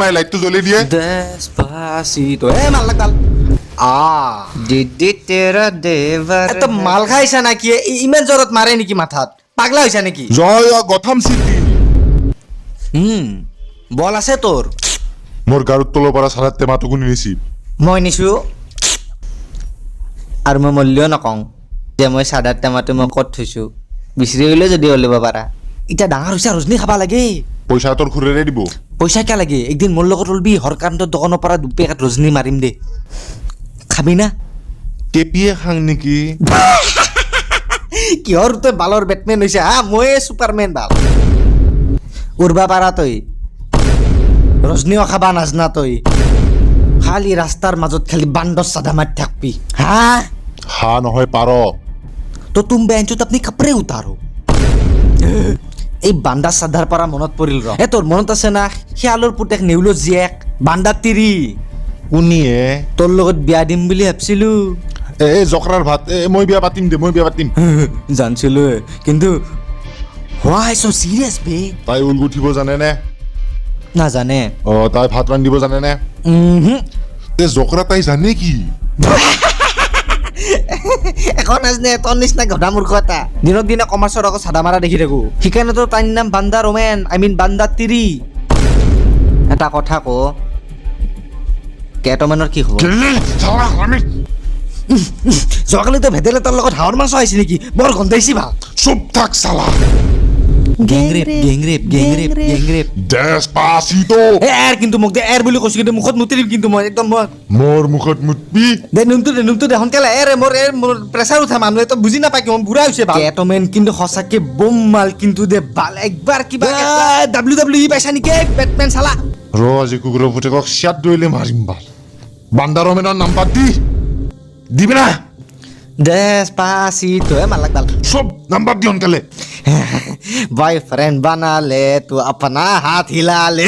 মাই লাইটটো জ্বলি দিয়ে Despacito মাল লাগাল দিদি তেৰা দেভাৰ এত মাল খাইছা নাকি ইমান জৰত মাৰে নেকি মাথাত পাগলা হৈছা নেকি জয় গথম সিটি বল আছে তোৰ মোৰ গাৰুত তলৰ পৰা সালাত টেমাটো গুনি নিছি মই নিছো আৰু মই মূল্য নকওঁ যে মই সাদাৰ টেমাটো মই ক'ত থৈছো বিচৰি গ'লে যদি ওলাব পাৰা ইটা ডাঙৰ হৈছে ৰজনী খাবা লাগে পইচা তোৰ খুৰেৰে দিব পইচা কিয় লাগে একদিন মোৰ লগত ওলবি হৰকান্তৰ দোকানৰ পৰা দুপেকেট ৰজনী মাৰিম দে খাবি না টেপিয়ে খাং নেকি কিহৰ তই বালৰ বেটমেন হৈছে হা মই ছুপাৰমেন বাল উৰবা পাৰা তই ৰজনীও খাবা নাজনা তই খালি ৰাস্তাৰ মাজত খালি বান্দৰ চাদা মাৰি থাকবি হা নহয় পাৰ তো তুম বেঞ্চত আপনি কাপড়ে উতাৰো এই বান্দা চাদাৰ পৰা মনত পৰিল ৰ তোৰ মনত আছে না শিয়ালৰ পুতেক নেউলৰ জীয়েক বান্দা তিৰি কোনিয়ে তোৰ লগত বিয়া দিম বুলি ভাবছিলো এই জকৰাৰ ভাত মই বিয়া পাতিম দে মই বিয়া পাতিম জানছিলো কিন্তু হোৱাই চ চিৰিয়াছ বে তাই ঊল গুঠিব জানে নে নাজানে তাই ভাত ৰান্ধিব জানে নে তে জকৰা তাই জানে কি এখন নাজনে তোৰ নিচিনা গধা মূৰ্খ এটা দিনক দিনে কমাৰ্চৰ আকৌ চাদা মাৰা দেখি থাকো সেইকাৰণেতো তাইৰ নাম বান্দা ৰোমেন বান্দা তিৰি এটা কথা ক কেটমেনৰ কি হ'ব যোৱাকালিতো ভেদাইলতাৰ লগত হাঁহৰ মাছ আহিছে নেকি বৰ গন্ধাইছি ভাল চুপ থাক চালা গেংৰেপ Despacito এৰ কিন্তু মোক দে এৰ বুলি কৈছো কিন্তু মুখত মুতি দিম কিন্তু মই একদম মোৰ মুখত মুতবি দে নুমটো দে সোনকালে মোৰ প্ৰেছাৰ উঠা মানুহে তো বুজি নাপায় কি মই বুঢ়া হৈছে কেটমেন কিন্তু সঁচাকে বম মাল কিন্তু দে বাল একবাৰ কিবা WWE পাইছা নেকি বেটমেন চালা ৰ আজি কুকুৰৰ পুতেকক চিয়াত দৈলে মাৰিম বাল বান্দা ৰমেনৰ নাম্বাৰ দিবি না Despacito মাল লাগ বাল সব নাম্বাৰ দি সোনকালে बॉयफ्रेंड बना ले तू अपना हाथ हिला ले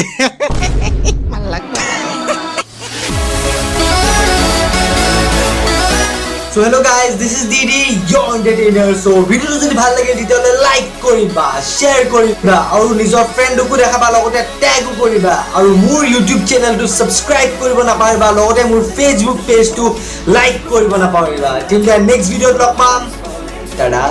So hello guys, this is Didi, your entertainer. So video যদি ভাল লাগে তেতিয়াহলে লাইক কৰিবা, share কৰিবা আৰু নিজৰ ফ্ৰেণ্ডকো দেখাবা লগতে ট্যাগ কৰিবা আৰু মোৰ YouTube চেনেলটো সাবস্ক্ৰাইব কৰিব নাপাহৰিবা লগতে মোৰ Facebook পেজটো লাইক কৰিব নাপাহৰিবা। Till the next video লগ পাম. টাটা